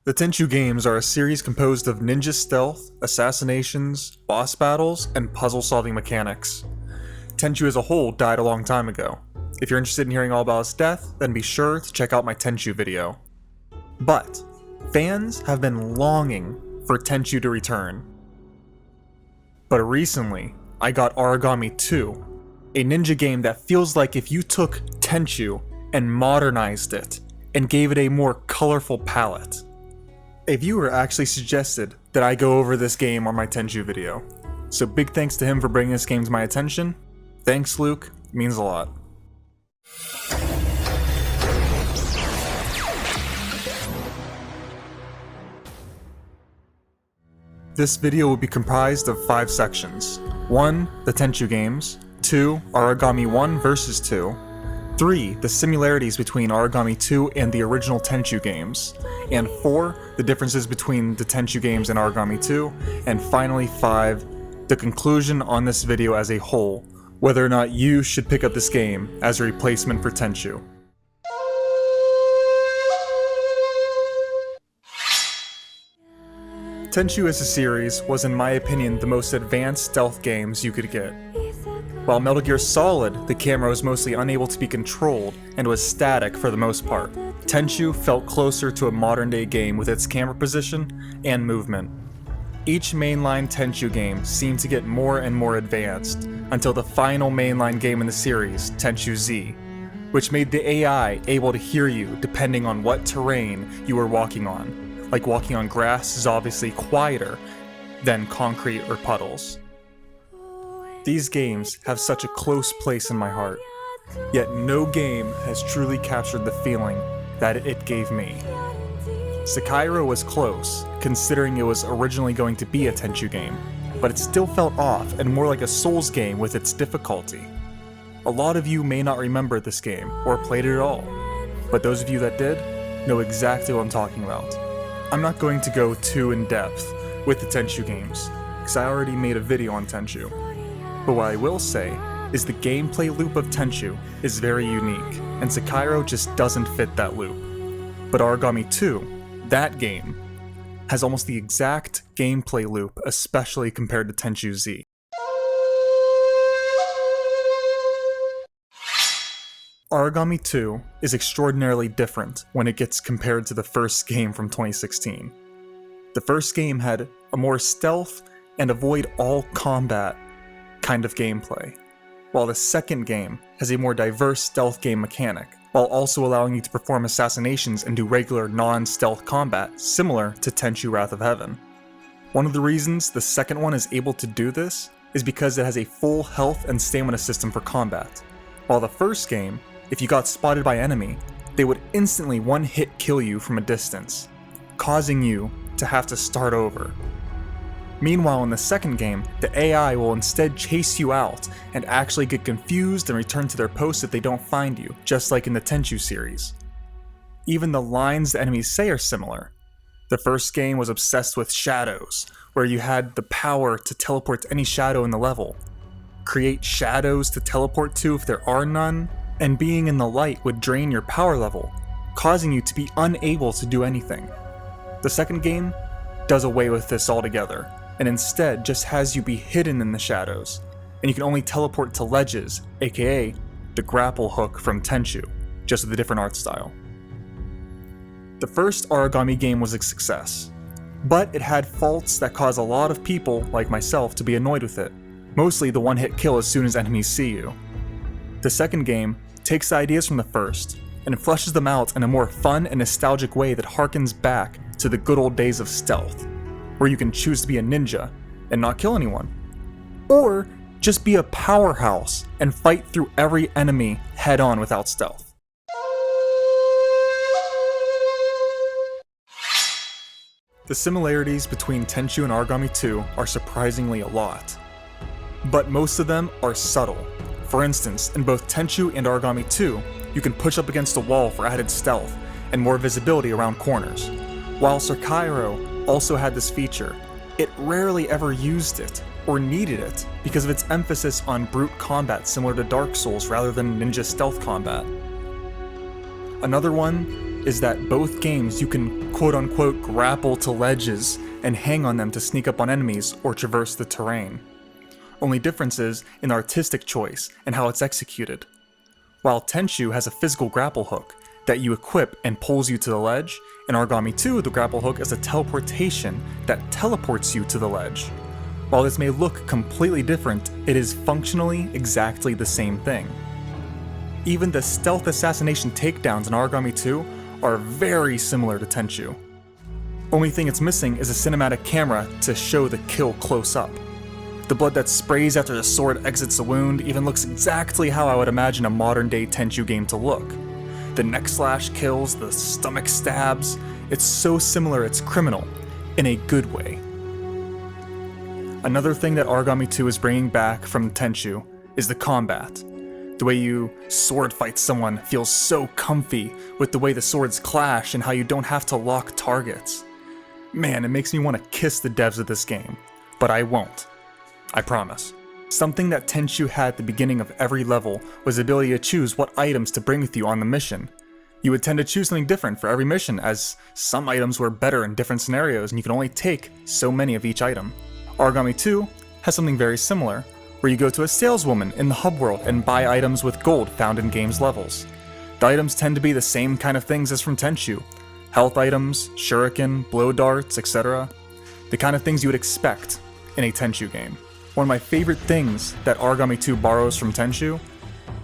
The Tenchu games are a series composed of ninja stealth, assassinations, boss battles, and puzzle-solving mechanics. Tenchu as a whole died a long time ago. If you're interested in hearing all about its death, then be sure to check out my Tenchu video. But fans have been longing for Tenchu to return. But recently, I got Aragami 2, a ninja game that feels like if you took Tenchu and modernized it and gave it a more colorful palette. A viewer actually suggested that I go over this game on my Tenchu video, so big thanks to him for bringing this game to my attention. Thanks, Luke, it means a lot. This video will be comprised of 5 sections. 1. The Tenchu games. 2. Aragami 1 vs 2. 3. The similarities between Aragami 2 and the original Tenchu games. And 4. The differences between the Tenchu games and Aragami 2. And finally 5. The conclusion on this video as a whole, whether or not you should pick up this game as a replacement for Tenchu. Tenchu as a series was, in my opinion, the most advanced stealth games you could get. While Metal Gear Solid, the camera was mostly unable to be controlled and was static for the most part, Tenchu felt closer to a modern-day game with its camera position and movement. Each mainline Tenchu game seemed to get more and more advanced, until the final mainline game in the series, Tenchu Z, which made the AI able to hear you depending on what terrain you were walking on. Like walking on grass is obviously quieter than concrete or puddles. These games have such a close place in my heart, yet no game has truly captured the feeling that it gave me. Successor was close, considering it was originally going to be a Tenchu game, but it still felt off and more like a Souls game with its difficulty. A lot of you may not remember this game, or played it at all, but those of you that did, know exactly what I'm talking about. I'm not going to go too in depth with the Tenchu games, because I already made a video on Tenchu. But what I will say is the gameplay loop of Tenchu is very unique, and Successor just doesn't fit that loop. But Aragami 2, that game, has almost the exact gameplay loop, especially compared to Tenchu Z. Aragami 2 is extraordinarily different when it gets compared to the first game from 2016. The first game had a more stealth and avoid all combat kind of gameplay, while the second game has a more diverse stealth game mechanic, while also allowing you to perform assassinations and do regular non-stealth combat similar to Tenchu Wrath of Heaven. One of the reasons the second one is able to do this is because it has a full health and stamina system for combat, while the first game, if you got spotted by enemy, they would instantly one-hit kill you from a distance, causing you to have to start over. Meanwhile, in the second game, the AI will instead chase you out and actually get confused and return to their post if they don't find you, just like in the Tenchu series. Even the lines the enemies say are similar. The first game was obsessed with shadows, where you had the power to teleport to any shadow in the level, create shadows to teleport to if there are none, and being in the light would drain your power level, causing you to be unable to do anything. The second game does away with this altogether, and instead just has you be hidden in the shadows, and you can only teleport to ledges, aka the grapple hook from Tenchu, just with a different art style. The first Aragami game was a success, but it had faults that caused a lot of people, like myself, to be annoyed with it, mostly the one-hit kill as soon as enemies see you. The second game takes the ideas from the first, and fleshes them out in a more fun and nostalgic way that harkens back to the good old days of stealth, where you can choose to be a ninja and not kill anyone, or just be a powerhouse and fight through every enemy head-on without stealth. The similarities between Tenchu and Aragami 2 are surprisingly a lot, but most of them are subtle. For instance, in both Tenchu and Aragami 2, you can push up against a wall for added stealth and more visibility around corners. While Successor also had this feature, it rarely ever used it or needed it because of its emphasis on brute combat similar to Dark Souls rather than ninja stealth combat. Another one is that both games you can quote-unquote grapple to ledges and hang on them to sneak up on enemies or traverse the terrain. Only difference is in the artistic choice and how it's executed. While Tenchu has a physical grapple hook that you equip and pulls you to the ledge, in Aragami 2 the grapple hook is a teleportation that teleports you to the ledge. While this may look completely different, it is functionally exactly the same thing. Even the stealth assassination takedowns in Aragami 2 are very similar to Tenchu. Only thing it's missing is a cinematic camera to show the kill close up. The blood that sprays after the sword exits a wound even looks exactly how I would imagine a modern day Tenchu game to look. The neck slash kills, the stomach stabs, it's so similar it's criminal, in a good way. Another thing that Aragami 2 is bringing back from Tenchu is the combat. The way you sword fight someone feels so comfy with the way the swords clash and how you don't have to lock targets. Man, it makes me want to kiss the devs of this game, but I won't. I promise. Something that Tenchu had at the beginning of every level was the ability to choose what items to bring with you on the mission. You would tend to choose something different for every mission, as some items were better in different scenarios and you could only take so many of each item. Aragami 2 has something very similar, where you go to a saleswoman in the hub world and buy items with gold found in game's levels. The items tend to be the same kind of things as from Tenchu. Health items, shuriken, blow darts, etc. The kind of things you would expect in a Tenchu game. One of my favorite things that Aragami 2 borrows from Tenchu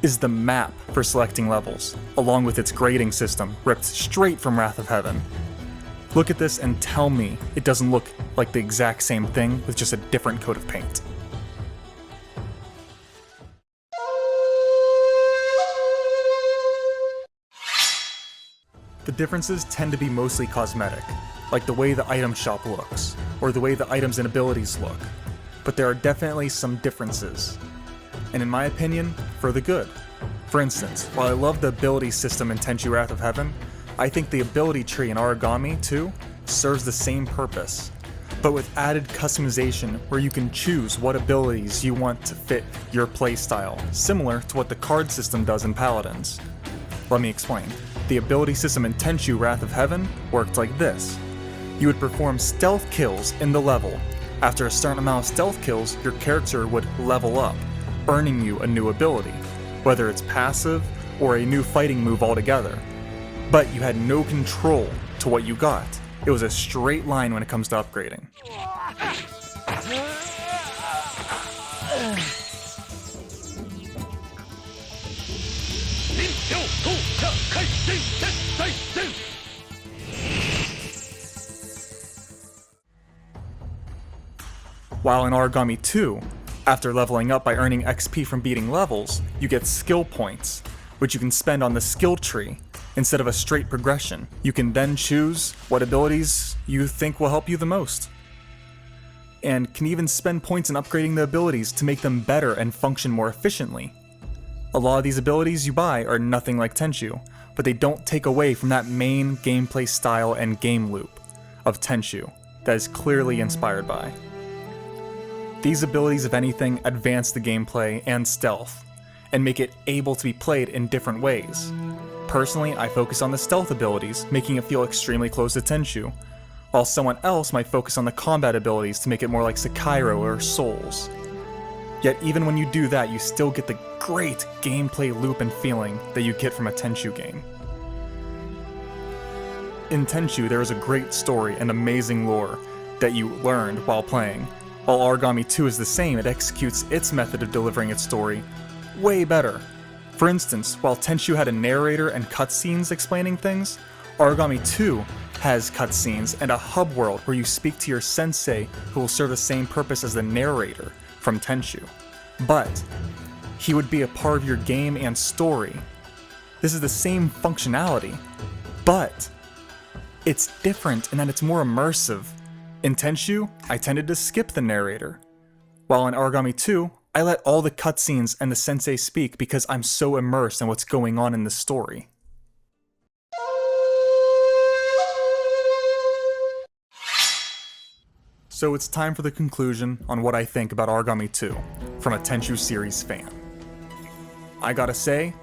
is the map for selecting levels, along with its grading system ripped straight from Wrath of Heaven. Look at this and tell me it doesn't look like the exact same thing with just a different coat of paint. The differences tend to be mostly cosmetic, like the way the item shop looks, or the way the items and abilities look, but there are definitely some differences, and in my opinion, for the good. For instance, while I love the ability system in Tenchu Wrath of Heaven, I think the ability tree in Aragami 2 serves the same purpose, but with added customization where you can choose what abilities you want to fit your playstyle, similar to what the card system does in Paladins. Let me explain. The ability system in Tenchu Wrath of Heaven worked like this. You would perform stealth kills in the level. After a certain amount of stealth kills, your character would level up, earning you a new ability, whether it's passive or a new fighting move altogether. But you had no control to what you got. It was a straight line when it comes to upgrading. While in Aragami 2, after leveling up by earning XP from beating levels, you get skill points, which you can spend on the skill tree instead of a straight progression. You can then choose what abilities you think will help you the most, and can even spend points in upgrading the abilities to make them better and function more efficiently. A lot of these abilities you buy are nothing like Tenchu, but they don't take away from that main gameplay style and game loop of Tenchu that is clearly inspired by. These abilities, if anything, advance the gameplay and stealth, and make it able to be played in different ways. Personally, I focus on the stealth abilities, making it feel extremely close to Tenchu, while someone else might focus on the combat abilities to make it more like Sekiro or Souls. Yet even when you do that, you still get the great gameplay loop and feeling that you get from a Tenchu game. In Tenchu, there is a great story and amazing lore that you learned while playing. While Aragami 2 is the same, it executes its method of delivering its story way better. For instance, while Tenchu had a narrator and cutscenes explaining things, Aragami 2 has cutscenes and a hub world where you speak to your sensei who will serve the same purpose as the narrator from Tenchu. But he would be a part of your game and story. This is the same functionality, but it's different in that it's more immersive. In Tenchu, I tended to skip the narrator, while in Aragami 2, I let all the cutscenes and the sensei speak because I'm so immersed in what's going on in the story. So it's time for the conclusion on what I think about Aragami 2, from a Tenchu series fan. I gotta say,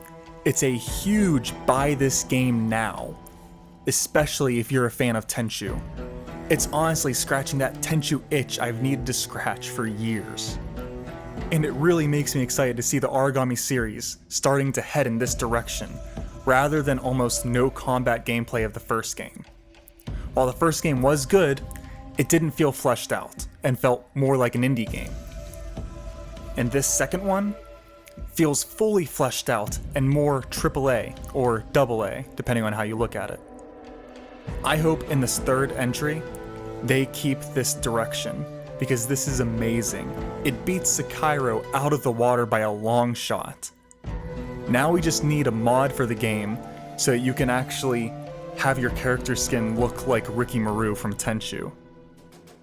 it's a huge buy this game now. especially if you're a fan of Tenchu. It's honestly scratching that Tenchu itch I've needed to scratch for years. And it really makes me excited to see the Aragami series starting to head in this direction, rather than almost no combat gameplay of the first game. While the first game was good, it didn't feel fleshed out, and felt more like an indie game. And this second one feels fully fleshed out and more AAA or AA, depending on how you look at it. I hope in this third entry, they keep this direction, because this is amazing. It beats Sekiro out of the water by a long shot. Now we just need a mod for the game so that you can actually have your character skin look like Ricky Maru from Tenchu.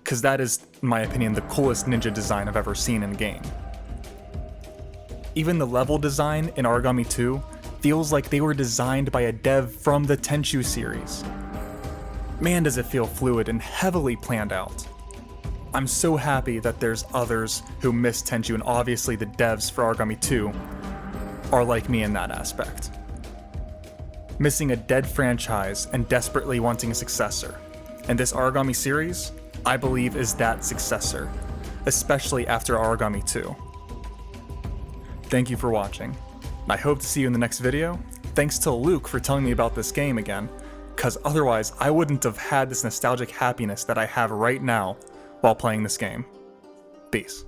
Because that is, in my opinion, the coolest ninja design I've ever seen in a game. Even the level design in Aragami 2 feels like they were designed by a dev from the Tenchu series. Man, does it feel fluid and heavily planned out. I'm so happy that there's others who miss Tenchu, and obviously the devs for Aragami 2 are like me in that aspect. Missing a dead franchise and desperately wanting a successor. And this Aragami series, I believe, is that successor, especially after Aragami 2. Thank you for watching. I hope to see you in the next video. Thanks to Luke for telling me about this game again, because otherwise I wouldn't have had this nostalgic happiness that I have right now while playing this game. Peace.